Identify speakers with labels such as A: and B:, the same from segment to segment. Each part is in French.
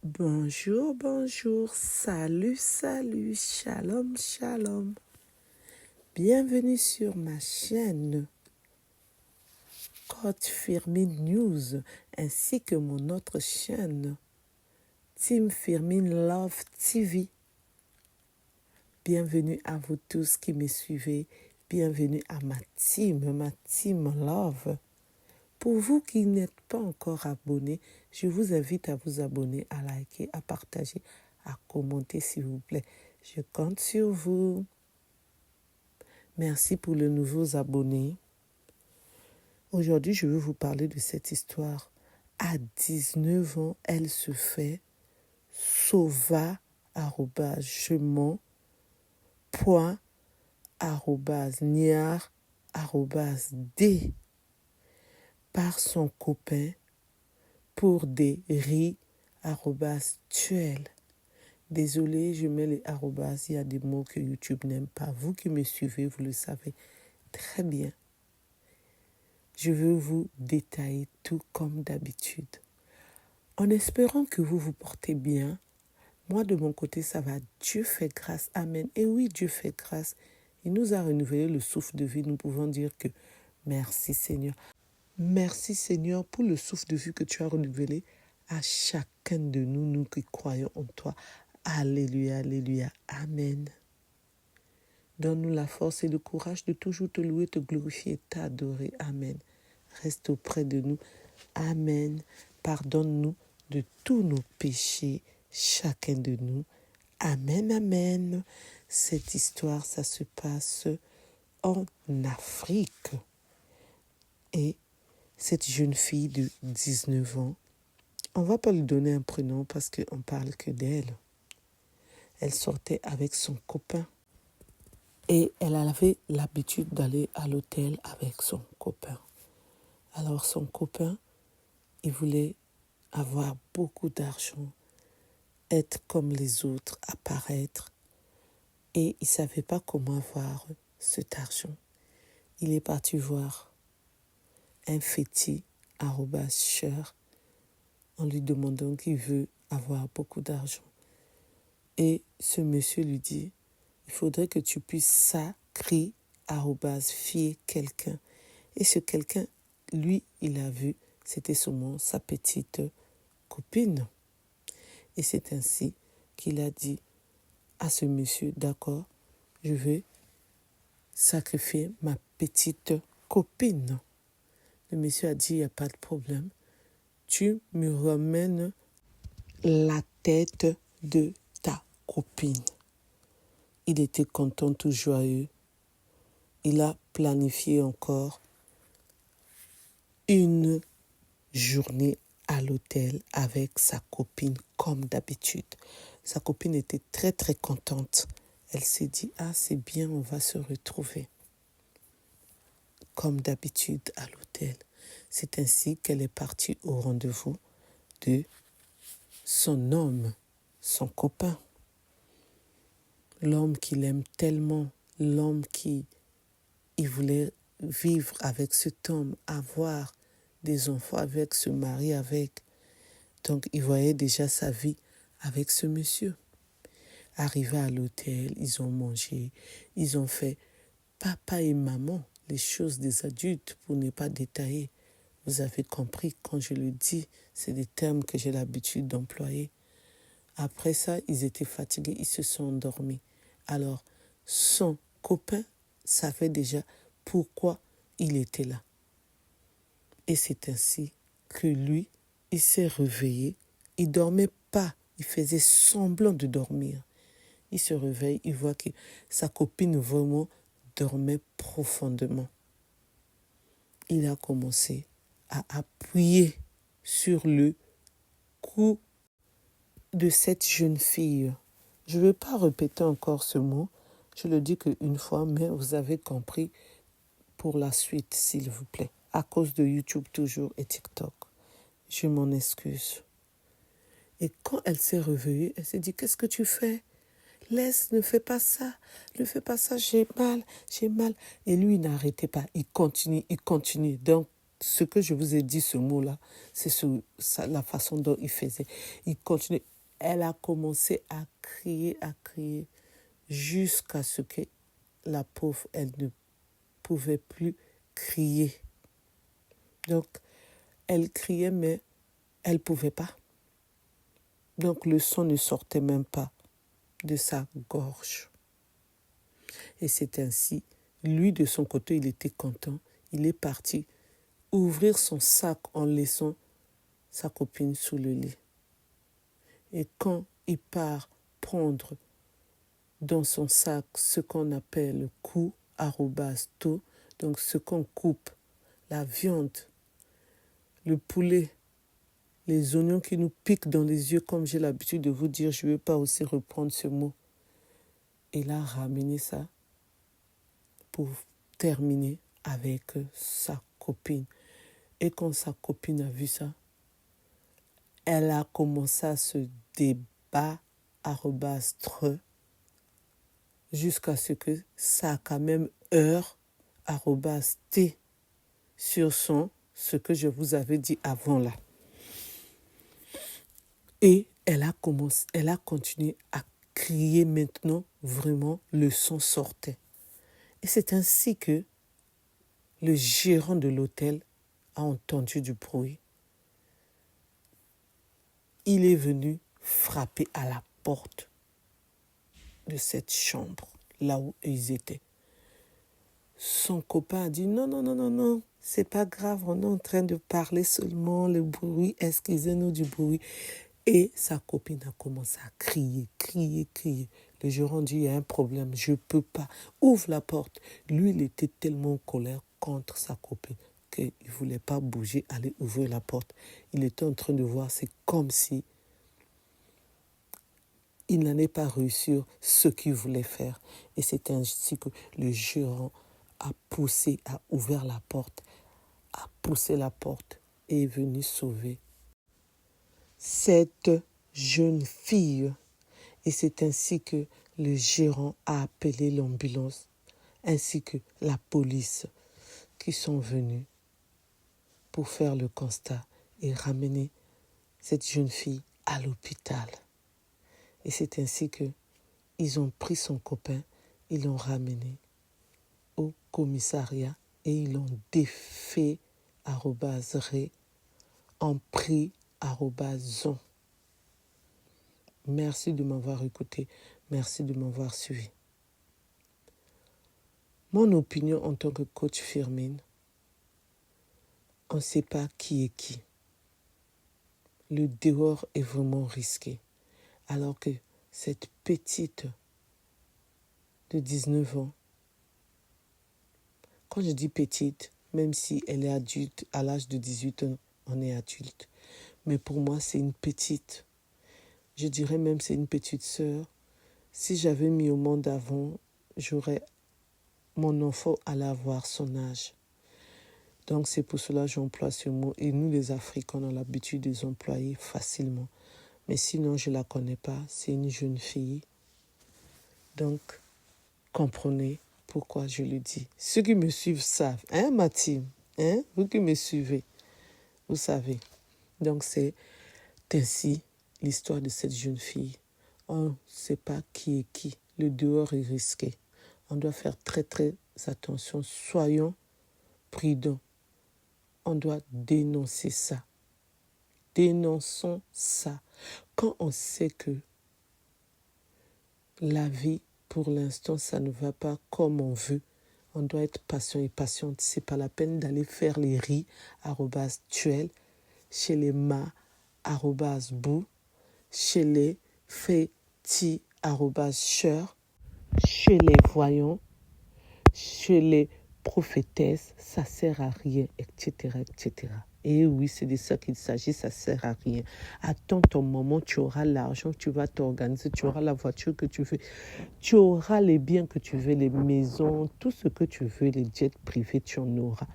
A: Bonjour, bonjour, salut, salut, shalom, shalom. Bienvenue sur ma chaîne Coach Firmin News ainsi que mon autre chaîne Team Firmin Love TV. Bienvenue à vous tous qui me suivez. Bienvenue à ma team Love. Pour vous qui n'êtes pas encore abonnés, je vous invite à vous abonner, à liker, à partager, à commenter s'il vous plaît. Je compte sur vous. Merci pour les nouveaux abonnés. Aujourd'hui, je veux vous parler de cette histoire. À 19 ans, elle se fait sauva, je mens, point, niard, d par son copain pour des riz, tuel. Désolée, je mets les arrobas, il y a des mots que YouTube n'aime pas. Vous qui me suivez, vous le savez très bien. Je veux vous détailler tout comme d'habitude. En espérant que vous vous portez bien, moi de mon côté ça va. Dieu fait grâce, amen. Et oui, Dieu fait grâce. Il nous a renouvelé le souffle de vie. Nous pouvons dire que merci Seigneur. Merci Seigneur pour le souffle de vie que tu as renouvelé à chacun de nous, nous qui croyons en toi. Alléluia, alléluia, amen. Donne-nous la force et le courage de toujours te louer, te glorifier, t'adorer, amen. Reste auprès de nous, amen. Pardonne-nous de tous nos péchés, chacun de nous, amen, amen. Cette histoire, ça se passe en Afrique. Et cette jeune fille de 19 ans, on ne va pas lui donner un prénom parce qu'on ne parle que d'elle. Elle sortait avec son copain et elle avait l'habitude d'aller à l'hôtel avec son copain. Alors son copain, il voulait avoir beaucoup d'argent, être comme les autres, apparaître. Et il ne savait pas comment avoir cet argent. Il est parti voir un fétiche, @cher, en lui demandant qu'il veut avoir beaucoup d'argent. Et ce monsieur lui dit, il faudrait que tu puisses sacrifier quelqu'un. Et ce quelqu'un, lui, il a vu, c'était seulement sa petite copine. Et c'est ainsi qu'il a dit à ce monsieur, d'accord, je vais sacrifier ma petite copine. Le monsieur a dit, il n'y a pas de problème. Tu me ramènes la tête de ta copine. Il était content, tout joyeux. Il a planifié encore une journée à l'hôtel avec sa copine comme d'habitude. Sa copine était très très contente. Elle s'est dit, ah c'est bien, on va se retrouver comme d'habitude à l'hôtel. C'est ainsi qu'elle est partie au rendez-vous de son homme, son copain. L'homme qu'il aime tellement, l'homme qui il voulait vivre avec cet homme, avoir des enfants avec, se marier avec. Donc, il voyait déjà sa vie avec ce monsieur. Arrivé à l'hôtel, ils ont mangé, ils ont fait papa et maman, les choses des adultes pour ne pas détailler. Vous avez compris, quand je le dis, c'est des termes que j'ai l'habitude d'employer. Après ça, ils étaient fatigués, ils se sont endormis. Alors, son copain savait déjà pourquoi il était là. Et c'est ainsi que lui, il s'est réveillé. Il ne dormait pas, il faisait semblant de dormir. Il se réveille, il voit que sa copine vraiment dormait profondément. Il a commencé à appuyer sur le cou de cette jeune fille. Je ne vais pas répéter encore ce mot, je le dis qu'une fois, mais vous avez compris pour la suite, s'il vous plaît. À cause de YouTube toujours et TikTok. Je m'en excuse. Et quand elle s'est réveillée, elle s'est dit, qu'est-ce que tu fais? Laisse, ne fais pas ça, j'ai mal. Et lui, il n'arrêtait pas, il continue. Donc, ce que je vous ai dit, ce mot-là, c'est la façon dont il faisait. Il continuait. Elle a commencé à crier, jusqu'à ce que la pauvre, elle ne pouvait plus crier. Donc, elle criait, mais elle ne pouvait pas. Donc, le son ne sortait même pas de sa gorge. Et c'est ainsi, lui, de son côté, il était content. Il est parti ouvrir son sac en laissant sa copine sous le lit. Et quand il part prendre dans son sac ce qu'on appelle le coup @tout, donc ce qu'on coupe, la viande, le poulet, les oignons qui nous piquent dans les yeux, comme j'ai l'habitude de vous dire, je ne vais pas aussi reprendre ce mot. Il a ramené ça pour terminer avec sa copine. Et quand sa copine a vu ça, elle a commencé à se débattre jusqu'à ce que ça a quand même heure @t sur ce que je vous avais dit avant là. Et elle a continué à crier maintenant, vraiment, le son sortait. Et c'est ainsi que le gérant de l'hôtel a entendu du bruit. Il est venu frapper à la porte de cette chambre, là où ils étaient. Son copain a dit non, c'est pas grave, on est en train de parler seulement, le bruit, excusez-nous du bruit. Et sa copine a commencé à crier. Le gérant dit, il y a un problème, je ne peux pas. Ouvre la porte. Lui, il était tellement en colère contre sa copine qu'il ne voulait pas bouger, aller ouvrir la porte. Il était en train de voir, c'est comme si il n'allait pas réussir ce qu'il voulait faire. Et c'est ainsi que le gérant a ouvert la porte, a poussé la porte et est venu sauver cette jeune fille. Et c'est ainsi que le gérant a appelé l'ambulance ainsi que la police qui sont venus pour faire le constat et ramener cette jeune fille à l'hôpital. Et c'est ainsi que ils ont pris son copain, ils l'ont ramené au commissariat et ils l'ont défait @ré en prix @zon. Merci de m'avoir écouté, merci de m'avoir suivi. Mon opinion en tant que coach Firmin, on ne sait pas qui est qui. Le dehors est vraiment risqué. Alors que cette petite de 19 ans, quand je dis petite, même si elle est adulte, à l'âge de 18 ans, on est adulte. Mais pour moi, c'est une petite. Je dirais même c'est une petite sœur. Si j'avais mis au monde avant, mon enfant allait avoir son âge. Donc c'est pour cela que j'emploie ce mot. Et nous, les Africains, on a l'habitude de les employer facilement. Mais sinon, je ne la connais pas. C'est une jeune fille. Donc, comprenez pourquoi je le dis. Ceux qui me suivent savent. Hein, ma team? Hein? Vous qui me suivez, vous savez. Donc, c'est ainsi l'histoire de cette jeune fille. On ne sait pas qui est qui. Le dehors est risqué. On doit faire très, très attention. Soyons prudents. On doit dénoncer ça. Dénonçons ça. Quand on sait que la vie, pour l'instant, ça ne va pas comme on veut, on doit être patient et patiente. C'est pas la peine d'aller faire les riz @tuel, chez les ma @bou, chez les féti @cheur, chez les voyants, chez les prophétesses, ça sert à rien, etc., etc. Et oui, c'est de ça qu'il s'agit, ça sert à rien. Attends ton moment, tu auras l'argent, tu vas t'organiser, tu auras la voiture que tu veux, tu auras les biens que tu veux, les maisons, tout ce que tu veux, les jets privés, tu en auras.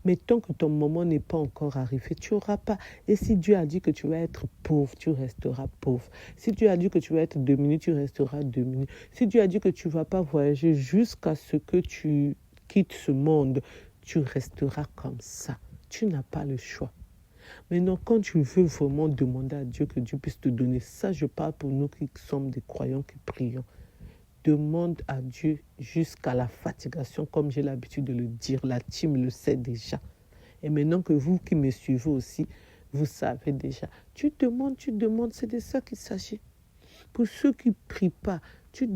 A: Mais tant que ton moment n'est pas encore arrivé, tu n'auras pas. Et si Dieu a dit que tu vas être pauvre, tu resteras pauvre. Si Dieu a dit que tu vas être diminué, tu resteras diminué. Si Dieu a dit que tu ne vas pas voyager jusqu'à ce que tu quittes ce monde, tu resteras comme ça. Tu n'as pas le choix. Maintenant, quand tu veux vraiment demander à Dieu que Dieu puisse te donner, ça je parle pour nous qui sommes des croyants, qui prions. Demande à Dieu jusqu'à la fatigation, comme j'ai l'habitude de le dire. La team le sait déjà. Et maintenant que vous qui me suivez aussi, vous savez déjà. Tu demandes, c'est de ça qu'il s'agit. Pour ceux qui ne prient pas, tu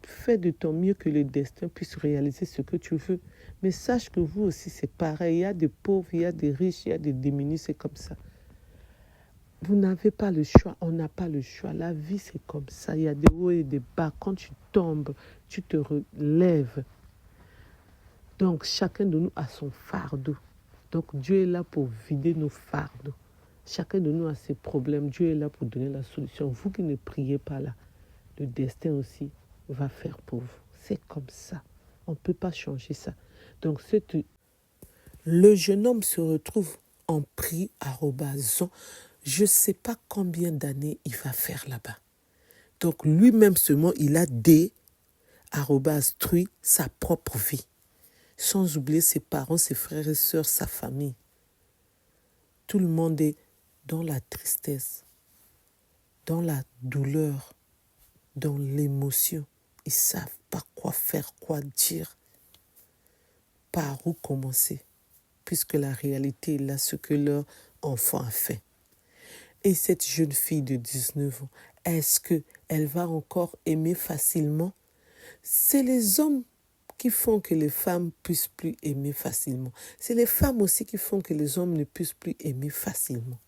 A: fais de ton mieux que le destin puisse réaliser ce que tu veux. Mais sache que vous aussi, c'est pareil. Il y a des pauvres, il y a des riches, il y a des démunis, c'est comme ça. Vous n'avez pas le choix, on n'a pas le choix. La vie, c'est comme ça. Il y a des hauts et des bas. Quand tu tombes, tu te relèves. Donc, chacun de nous a son fardeau. Donc, Dieu est là pour vider nos fardeaux. Chacun de nous a ses problèmes. Dieu est là pour donner la solution. Vous qui ne priez pas là, le destin aussi va faire pour vous. C'est comme ça. On ne peut pas changer ça. Donc, le jeune homme se retrouve en prix à Robazon. Je ne sais pas combien d'années il va faire là-bas. Donc, lui-même seulement, il a détruit sa propre vie. Sans oublier ses parents, ses frères et sœurs, sa famille. Tout le monde est dans la tristesse, dans la douleur, dans l'émotion. Ils ne savent pas quoi faire, quoi dire, par où commencer, puisque la réalité est là, ce que leur enfant a fait. Et cette jeune fille de 19 ans, est-ce qu'elle va encore aimer facilement? C'est les hommes qui font que les femmes ne puissent plus aimer facilement. C'est les femmes aussi qui font que les hommes ne puissent plus aimer facilement.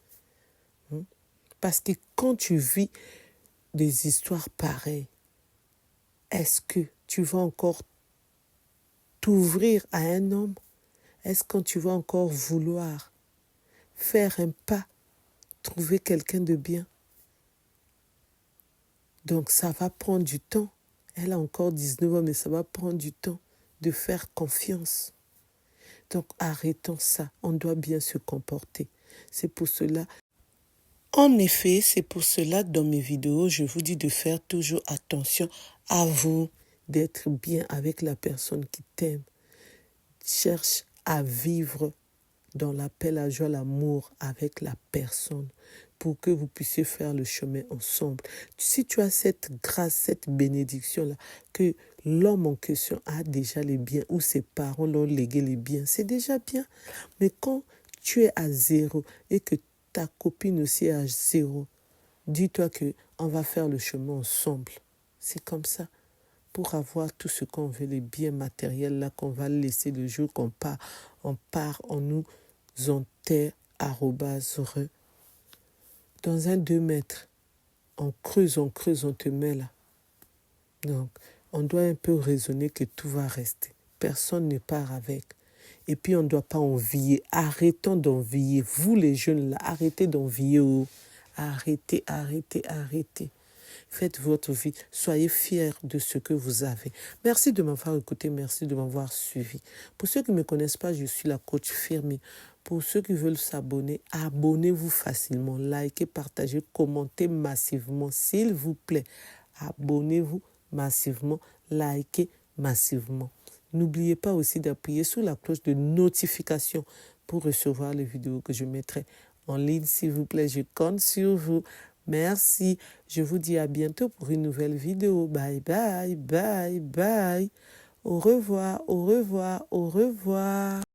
A: Parce que quand tu vis des histoires pareilles, est-ce que tu vas encore t'ouvrir à un homme? Est-ce que tu vas encore vouloir faire un pas, trouver quelqu'un de bien? Donc ça va prendre du temps. Elle a encore 19 ans, mais ça va prendre du temps de faire confiance. Donc arrêtons ça. On doit bien se comporter. C'est pour cela. En effet, c'est pour cela dans mes vidéos, je vous dis de faire toujours attention à vous, d'être bien avec la personne qui t'aime. Cherche à vivre dans la paix, la joie, l'amour avec la personne pour que vous puissiez faire le chemin ensemble. Si tu as cette grâce, cette bénédiction-là, que l'homme en question a déjà les biens ou ses parents l'ont légué les biens, c'est déjà bien. Mais quand tu es à zéro et que ta copine aussi est à zéro, dis-toi qu'on va faire le chemin ensemble. C'est comme ça. Pour avoir tout ce qu'on veut, les biens matériels là qu'on va laisser le jour qu'on part, on nous enterre @re. Dans un 2 mètres, on creuse, on te met là. Donc, on doit un peu raisonner que tout va rester. Personne ne part avec. Et puis, on ne doit pas envier. Arrêtons d'envier. Vous les jeunes là, arrêtez d'envier. Arrêtez. Faites votre vie. Soyez fiers de ce que vous avez. Merci de m'avoir écouté. Merci de m'avoir suivi. Pour ceux qui ne me connaissent pas, je suis la coach Firmi. Pour ceux qui veulent s'abonner, abonnez-vous facilement. Likez, partagez, commentez massivement. S'il vous plaît, abonnez-vous massivement. Likez massivement. N'oubliez pas aussi d'appuyer sur la cloche de notification pour recevoir les vidéos que je mettrai en ligne. S'il vous plaît, je compte sur vous. Merci. Je vous dis à bientôt pour une nouvelle vidéo. Bye, bye, bye, bye. Au revoir, au revoir, au revoir.